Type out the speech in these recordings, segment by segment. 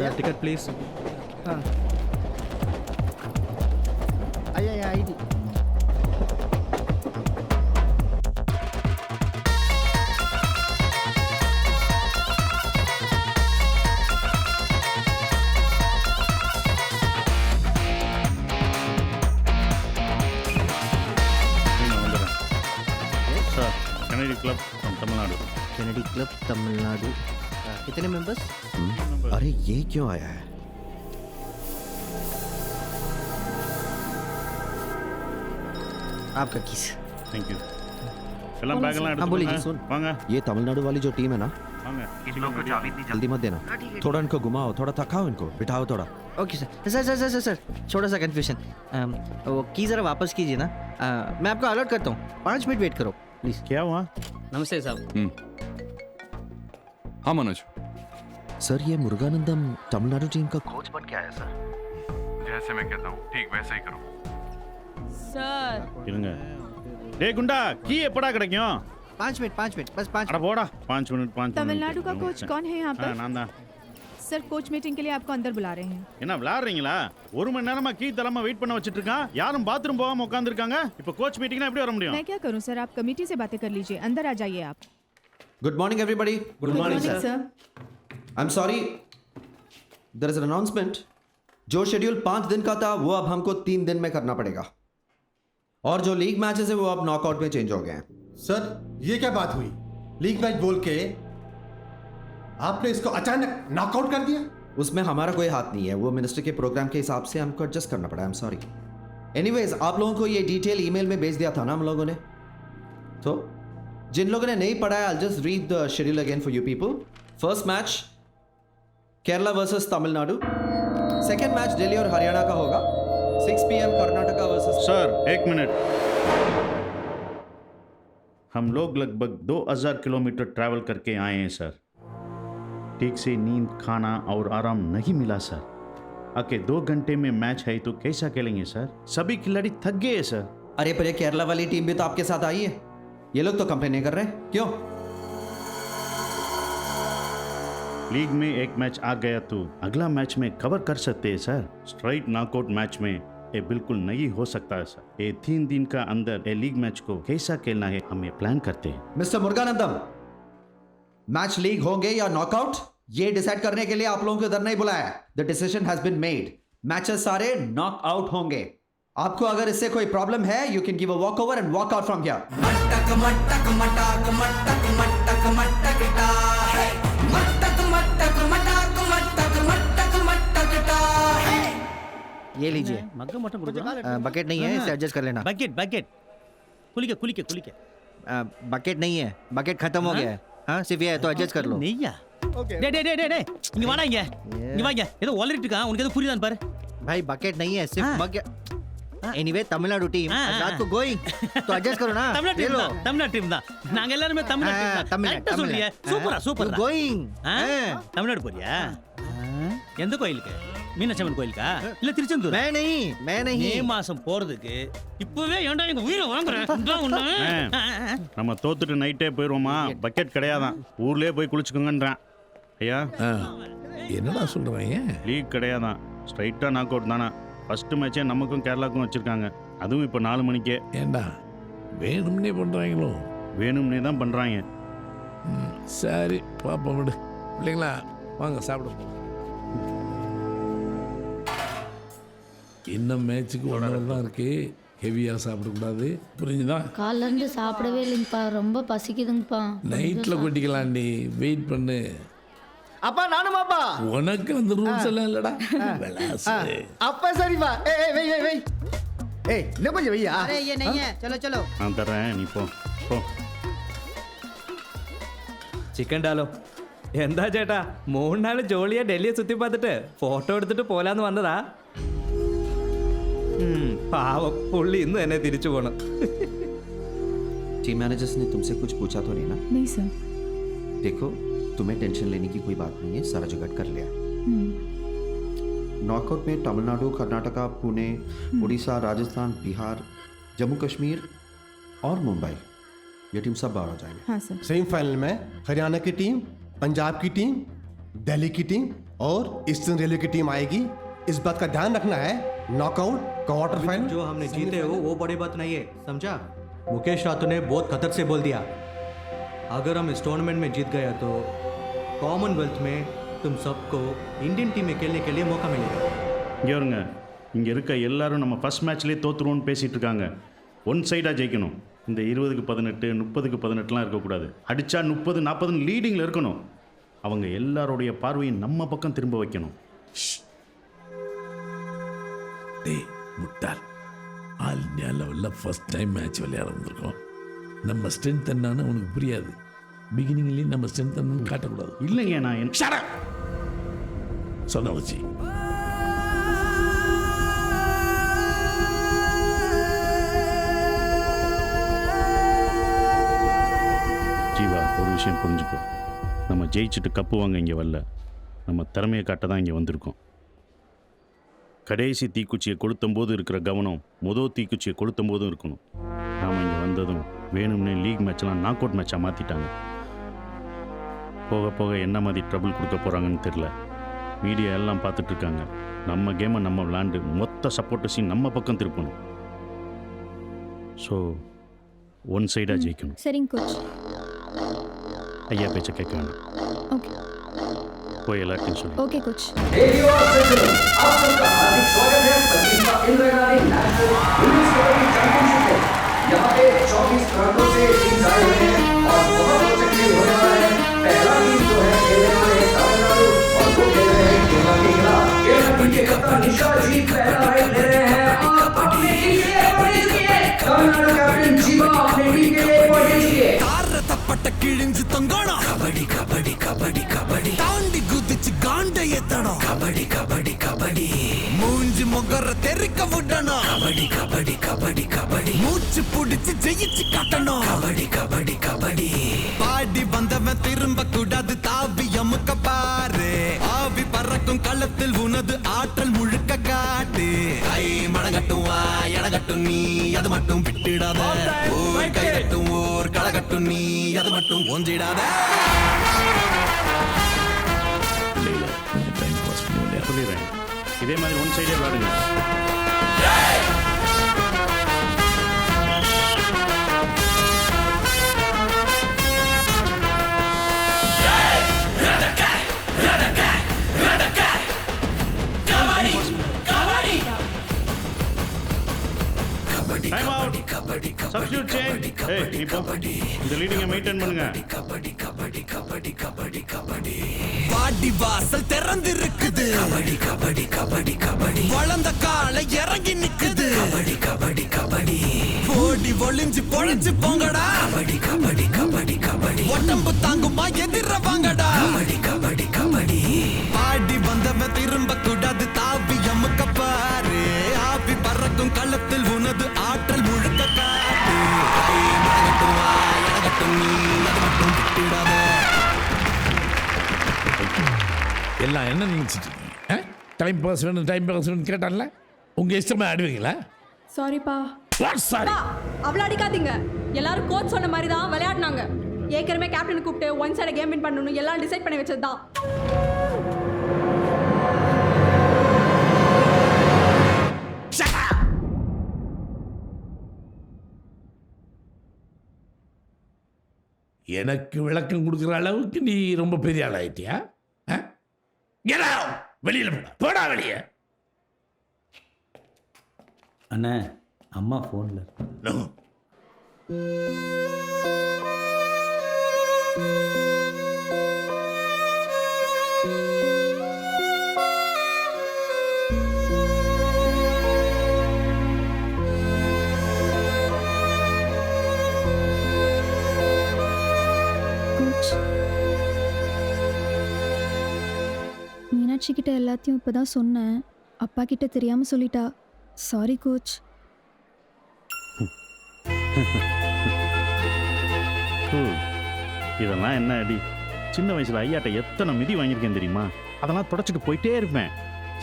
Sir ticket please. हाँ आइए आइए। Kennedy Club from Tamil Nadu. Kennedy Club Tamil Nadu. कितने मेंबर्स? अरे ये क्यों आया है? आपका किस? Thank you. எல்லாம் பேக் எல்லாம் हाँ बोलिए जी, எடுத்துக்கோங்க. வாங்க ये तमिलनाडु वाली जो टीम है ना, வாங்க. जल्दी मत देना, थोड़ा इनको घुमाओ, थोड़ा थकाओ इनको, बिठाओ थोड़ा। Okay sir sir sir sir sir थोड़ा सा कन्फ्यूजन। वो की ज़रा वापस कीजिए ना। मैं आपको अलर्ट करता हूँ, 5 मिनट वेट करो प्लीज़। क्या हुआ? नमस्ते साहब। हाँ मनोज, सर ये मुरुगानंदम तमिलनाडु टीम का कोच बन के आया सर। जैसे मैं कहता हूँ ठीक वैसा ही करो। सर இருங்க. டேய் குண்டா, கீ எப்படா கிடைக்கும்? 5 मिनट बस 5 அட போடா. 5 मिनट 5 मिनट. तमिलनाडु का कोच कौन है यहाँ पर? நான் தான். सर कोच मीटिंग के लिए आपको अंदर बुला रहे हैं। என்ன விளையாடுறீங்களா? ஒரு மணி நேரமா கீ தலமா வெயிட் பண்ண வச்சிட்டு இருக்கான். யாரும் பாத்ரூம் போகாம உட்கார்ந்திருக்காங்க. இப்போ கோச் மீட்டிங்னா எப்படி வர முடியும்? मैं क्या करूँ सर, आप कमेटी से बातें कर लीजिए, अंदर आ जाइए आप। Good morning everybody. Good morning sir. I am sorry, there is an announcement. जो शेड्यूल 5 दिन का था वो अब हमको 3 दिन में करना पड़ेगा, और जो लीग मैचेस है वो अब नॉकआउट में चेंज हो गए हैं। सर ये क्या बात हुई? लीग मैच बोल के आपने इसको अचानक नॉकआउट कर दिया? उसमें हमारा कोई हाथ नहीं है, वो मिनिस्टर के प्रोग्राम के हिसाब से हमको एडजस्ट करना पड़ा। आई एम सॉरी। एनीवेज, आप लोगों को ये डिटेल ईमेल में भेज दिया था ना हम लोगों ने, तो जिन लोगों ने नहीं पढ़ा है, I just read the schedule again for you people. First match Kerala versus Tamil Nadu, second match Delhi और हरियाणा का होगा, 6 PM Karnataka versus. Sir 1 minute. हम लोग लगभग 2000 किलोमीटर ट्रैवल करके आए हैं सर। ठीक से नींद, खाना और आराम नहीं मिला सर। आके 2 घंटे में मैच है तो कैसा खेलेंगे सर? सभी खिलाड़ी थक गए हैं सर। अरे पर ये केरला वाली टीम भी तो आपके साथ आई है, ये लोग तो कंप्लेन नहीं कर रहे, क्यों? लीग में एक मैच आ गया तो अगला मैच में कवर कर सकते हैं सर। स्ट्राइट नॉकआउट मैच में ये बिल्कुल नहीं हो सकता है सर। ये 3 दिन का अंदर ये लीग मैच को कैसा खेलना है हमें प्लान करते हैं। मिस्टर मुरुगानंदम, मैच लीग होंगे या नॉकआउट ये डिसाइड करने के लिए आप लोगों को इधर नहीं बुलाया। The decision has been made, matches सारे नॉकआउट होंगे। आपको अगर इससे कोई प्रॉब्लम है, you can give a walk over and walk out from here. मटक मटक मटक मटक मटक मटक टा है, मटक मटक मटक मटक मटक मटक टा है। ये लीजिए। मग्गा मटन गुरुजा। बकेट नहीं है, इसे एडजस्ट कर लेना। बकेट बकेट कुलिके कुलिके कुलिके। बकेट नहीं है, बकेट खत्म हो गया है। हाँ सिर्फ ये है, तो एडजस्ट कर लो। நெய்யா டேய் டேய் டேய் டேய் இங்க வாடா இங்க வாங்க ஏதோ ஒலரிட்டு இருக்கான் உனக்கு ஏதோ புரியுதான்னு பாரு भाई बकेट नहीं है, सिर्फ मग। एनीवे तमिलनाडु टीम रात को गोइंग, तो एडजस्ट करो ना। தமிழ்நாடு டீம் தான் நாங்க எல்லாரும் தமிழ்நாடு கரெக்ட்டா சொல்றியே சூப்பரா சூப்பரா गोइंग। தமிழ்நாடு போறியா எந்த கோயிலுக்கு மீனாட்சி அம்மன் கோயிலுக்கா இல்ல திருச்செந்தூர் मैं नहीं மே மாசம் போறதுக்கு இப்பவே ஏன்டா எங்க உயிரை வாங்குறேன் நம்ம தோத்துட்டு நைட்டே போயிடுவோமா? பக்கெட் கிடையாதான், ஊர்லயே போய் குளிச்சுக்கோங்கன்றான் ஐயா. என்னடா சொல்றீங்க? லீக் கிடையாதான், ஸ்ட்ரைட்டா நாக் அவுட் தானே. ஃபர்ஸ்ட் மேட்சே நமக்கும் கேரளாவுக்கும் வச்சிருக்காங்க, அதுவும் இப்போ 4 மணிக்கே. ஏண்டா வேணும்னே பண்றாங்களோ? வேணும்னே தான் பண்றாங்க. சரி பாப்பா விடு. இல்லைங்களா, வாங்க சாப்பிடுவோம். இன்னும் மேட்சுக்கு 1 hour தான் இருக்கு, ஹெவியா சாப்பிடக்கூடாது, புரிஞ்சுதா? காலைல இருந்து சாப்பிடவே இல்லைங்கப்பா, ரொம்ப பசிக்குதுங்கப்பா. நைட்ல கொட்டிக்கலாண்டி, வெயிட் பண்ணு. அப்பா நானுமாப்பா. உனக்கு அந்த ரூல்ஸ் எல்லாம் இல்லடா. அப்பா சரிப்பா. ஏய் வெய் வெய் வெய். ஏய் இன்னும் கொஞ்சம் வெய்யா. अरे ये नहीं है, चलो चलो நான் தரேன், நீ போ போ. ചിക്കൻ ഡാലോ. എന്താ ചേട്ടാ 3 നാൾ ജോളിയാ ഡൽഹിയെ സുത്തി പാത്തിട്ട് ഫോട്ടോ എടുത്തിട്ട് പോലാന്ന് വന്നതാ? പാവം പുള്ളി ഇന്ന് തന്നെ തിരിച്ചു പോണം. टीम मैनेजर्स ने तुमसे कुछ पूछा तो नहीं ना? नहीं सर। देखो, तुम्हें टेंशन लेने की कोई बात नहीं है, सारा जुगाड़ कर लिया। नॉकआउट में तमिलनाडु, कर्नाटका, पुणे, उड़ीसा, राजस्थान, बिहार, जम्मू कश्मीर और मुंबई, ये टीम सब बाहर हो जाएंगे। हाँ सर। सेमीफाइनल में हरियाणा की टीम, पंजाब की टीम, दिल्ली की टीम और ईस्टर्न रेलवे की टीम आएगी, इस बात का ध्यान रखना है। नॉकआउट, क्वार्टर फाइनल जो हमने जीते हो वो बड़ी बात नहीं है, समझा? मुकेश राठौर ने बहुत खतर से बोल दिया, अगर हम इस टूर्नामेंट में जीत गया तो कॉमनवेल्थ में तुम सबको इंडियन टीम में खेलने के लिए मौका मिलेगा। இங்கே வருங்க, இங்கே இருக்க எல்லாரும் நம்ம ஃபஸ்ட் மேட்ச்லேயே தோற்றுருவோன்னு பேசிகிட்டு இருக்காங்க. ஒன் சைடாக ஜெயிக்கணும். இந்த 20க்கு 18 30க்கு 18லாம் இருக்கக்கூடாது. அடித்தா 30 40 லீடிங்கில் இருக்கணும். அவங்க எல்லாருடைய பார்வையை நம்ம பக்கம் திரும்ப வைக்கணும். டேய் முட்டாள், ஆல் இந்தியா லெவலில் ஃபர்ஸ்ட் டைம் மேட்ச் விளையாட வந்திருக்கோம். நம்ம ஸ்ட்ரென்த் என்னன்னு உனக்கு புரியாது. பிகினிங்லேயே நம்ம ஸ்ட்ரென்த் என்னன்னு காட்டக்கூடாது. இல்லைங்க, நான் சொன்ன வச்சு ஜீவா, ஒரு விஷயம் புரிஞ்சுக்கோ. நம்ம ஜெயிச்சுட்டு கப்பு வாங்க இங்கே வரல, நம்ம திறமையை காட்ட தான் இங்கே வந்திருக்கோம். கடைசி தீக்குச்சியை கொளுத்தும்போது இருக்கிற கவனம் முதல் தீக்குச்சியை கொளுத்தும் போதும் இருக்கணும். நாம் இங்கே வந்ததும் வேணும்னே லீக் மேட்ச்லாம் நாக் அவுட் மேட்சாக மாற்றிட்டாங்க. போக போக என்ன மாதிரி ட்ரபிள் கொடுக்க போகிறாங்கன்னு தெரில. மீடியா எல்லாம் பார்த்துட்ருக்காங்க. நம்ம கேமை நம்ம விளாண்டு மொத்த சப்போர்ட்டர்ஸையும் நம்ம பக்கம் திருப்பணும். ஸோ ஒன் சைடாக ஜெயிக்கணும். சரிங்க கோச். ஐயா பேச்சை கேட்க வேண்டாம். ஓகே போய் எல்லாத்தையும் சொல்லு. Okay coach. आप सबका हार्दिक स्वागत है 25वां Indira Gandhi national junior kabaddi championship में। यहाँ पे 24 प्रांतों से टीम आए हुए हैं और बहुत रोचक खेल होने वाला है। पहला टीम जो है खेलने वाले हैं तमिलनाडु और वो खेल रहे हैं केरला के खिलाफ। केरला टीम के कप्तान निशा जी पहला राइड ले रहे हैं। आप अपनी टीम के लिए बढ़िए तमिलनाडु कैप्टन जीवा अपनी टीम के लिए बढ़िए தப்பட்ட கிழிஞ்சு தொங்கணும். கபடி கபடி கபடி கபடி தாண்டி குதிச்சு காண்ட ஏத்தணும். கபடி கபடி கபடி மூஞ்சி முகர தெறிக்க விடணும். கபடி கபடி கபடி கபடி மூச்சு புடிச்சு ஜெயிச்சு காட்டணும். கபடி கபடி கபடி பாடி வந்தவன் திரும்ப கூடாது, தாவி அமுக்க பாரு. ஆவி பறக்கும் களத்தில் உனது ஆற்றல் முழுக்க காட்டு. கை மடங்கட்டும் வா எடகட்டும் நீ அது மட்டும் விட்டுடாத. ஓர் கை கட்டும் ஓர் களகட்டும் நீ அது மட்டும் ஒன்றிடாத. டைம் பாஸ் பண்ணி விளையாட சொல்லிடுறேன், இதே மாதிரி ஒன் சைடே விளாடுங்க. Time out. Substitute change. Hey, நீ போ. இந்த லீடிங்கை மெயின்டைன் பண்ணுங்க. கபடி கபடி கபடி கபடி கபடி பாடி வாசல் திறந்திருக்குது. கபடி கபடி கபடி கபடி வளர்ந்த காலை இறங்கி நிக்குது. கபடி கபடி கபடி ஓடி ஒளிஞ்சு பொழைச்சு போங்கடா. கபடி கபடி கபடி கபடி உடம்பு தாங்குமா எதிர வாங்கடா. கபடி கபடி கபடி பாடி வந்தவன் திரும்ப கூடாது, தாவி அமுக்க பாரு. ஆவி பறக்கும் களத்தில் உனது ஆற்றல் முழுக்க காட்டு. கை மடங்கட்டும் வா எடகட்டும் நீ அது மட்டும் விட்டுடாத. எல்லாம் என்ன நினச்சிட்டு இருக்கீங்க? டைம் பாஸ் வேணும் டைம் பாஸ் வேணும் கேட்டான்ல, உங்கள் இஷ்டமாக ஆடுவீங்களா? சாரிப்பா. சாரி, அவ்வளோ அடிக்காதீங்க. எல்லாரும் கோச் சொன்ன மாதிரி தான் விளையாடினாங்க. ஏற்கனவே கேப்டன் கூப்பிட்டு ஒன் சைடு கேம் வின் பண்ணணும் எல்லாம் டிசைட் பண்ணி வச்சது தான். எனக்கு விளக்கம் கொடுக்குற அளவுக்கு நீ ரொம்ப பெரிய ஆள் ஆயிட்டியா? வெளியில் போடா, போடா வெளியே. அண்ணே அம்மா ஃபோனில். மீனாட்சி கிட்ட எல்லாத்தையும் இப்போ தான் சொன்னேன். அப்பா கிட்ட தெரியாமல் சொல்லிட்டா. Sorry coach. இதெல்லாம் என்ன அடி? சின்ன வயசில் ஐயாட்ட எத்தனை மிதி வாங்கியிருக்கேன் தெரியுமா? அதெல்லாம் தொடச்சிட்டு போயிட்டே இருப்பேன்.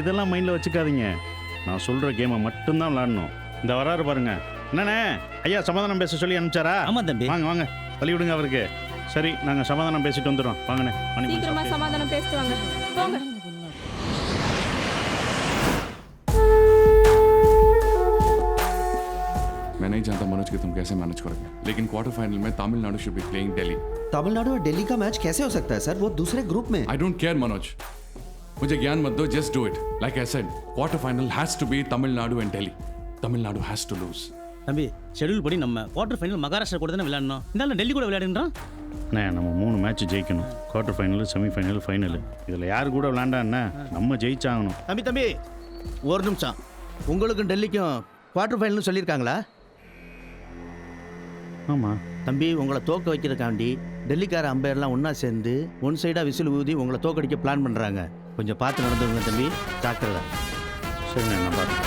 இதெல்லாம் மைண்டில் வச்சுக்காதீங்க. நான் சொல்கிற கேமை மட்டும்தான் விளாடணும். இந்த வராரு பாருங்க. என்னண்ணே, ஐயா சமாதானம் பேச சொல்லி அனுப்பிச்சாரா? ஆமாம் தம்பி. வாங்க வாங்க, வழி விடுங்க அவருக்கு. சரி, நாங்கள் சமாதானம் பேசிட்டு வந்துடுறோம். வாங்கண்ணே. சீக்கிரமா சமாதானம் பேசிட்டு வாங்க. போங்க. मैच के तुम कैसे मैनेज करोगे, लेकिन क्वार्टर फाइनल में Tamil Nadu should be playing Delhi. Tamil Nadu और दिल्ली का मैच कैसे हो सकता है सर? वो दूसरे ग्रुप में। आई डोंट केयर मनोज, मुझे ज्ञान मत दो, just do it. Like I said, quarter final has to be Tamil Nadu and Delhi. Tamil Nadu has to lose. தம்பி ஷெட்யூல் படி நம்ம குவார்டர் ஃபைனல் மகாராஷ்டிரா கூட தானே விளையாடணும். இந்த டெல்லி கூட விளையாடுன்றான். அண்ணே நம்ம 3 மேட்ச் ஜெயிக்கணும். Quarter final, semi-final, final. இதில் யார் கூட விளாண்டா என்ன, நம்ம ஜெயிச்சாகணும். தம்பி ஒரு நிமிஷம், உங்களுக்கும் டெல்லிக்கும் குவார்டர் ஃபைனல்னு சொல்லியிருக்காங்களா? ஆமாம் தம்பி, உங்களை தோக்க வைக்கிறதுக்காண்டி டெல்லிக்கார அம்பையர்லாம் ஒன்றா சேர்ந்து ஒன் சைடாக விசில் ஊதி உங்களை தோக்கடிக்க பிளான் பண்ணுறாங்க. கொஞ்சம் பார்த்து நடந்துங்க தம்பி, ஜாக்கிரதை. சரிண்ணே, நான் பார்த்து.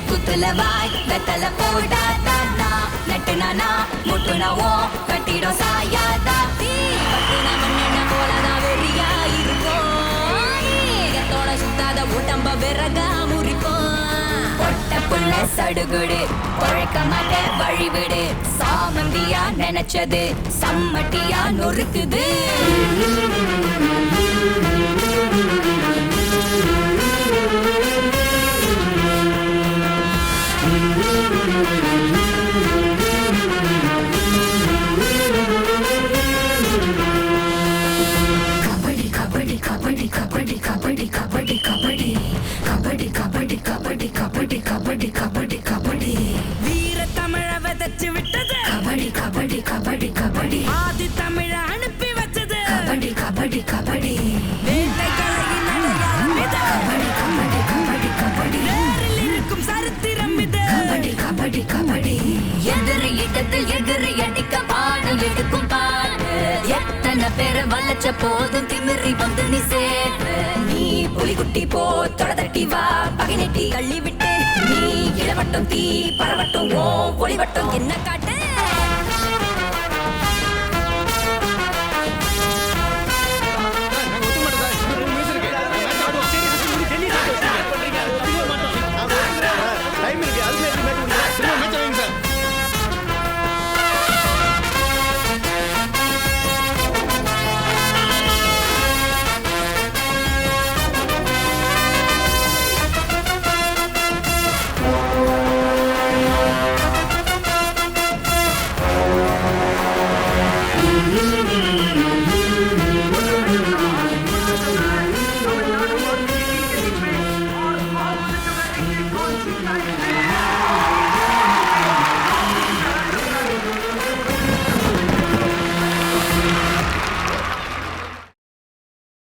குத்துலவாய் வெத்தல போடாதானா நட்டுனானா முட்டுனவோ கட்டிடோ சாயாதா பட்டுனா மண்ணெண்ண போலதான் வெறியா இருக்கும். ஏகத்தோட சுத்தாத உடம்ப விறகா முறிப்போம். பொட்ட புள்ள சடுகுடு பொழைக்க மாட்ட வழிவிடு. சாமந்தியா நினைச்சது சம்மட்டியா நொறுக்குது. வீர தமிழ விதைச்சு விட்டது கபடி கபடி கபடி கபடி. ஆதி தமிழ அனுப்பி வச்சது கபடி கபடி கபடி. வேட்டைக்கலையின் அடையாளம் இது கபடி கபடி கபடி கபடி. நேரில் இருக்கும் சரித்திரம் இது கபடி கபடி கபடி. எதிரி இடத்தில் எதிரி அடிக்க பாடல் எடுக்கும் பாடு. எத்தனை பேரை வளைச்ச போதும் திமிரி வந்து நீ சேரு. நீ புலிகுட்டி போ தொடதட்டி வா பகை நெட்டி தள்ளி விட்டு. நீ இளவட்டம் தீ பரவட்டும் ஓ ஒளிவட்டம் என்ன காட்டு.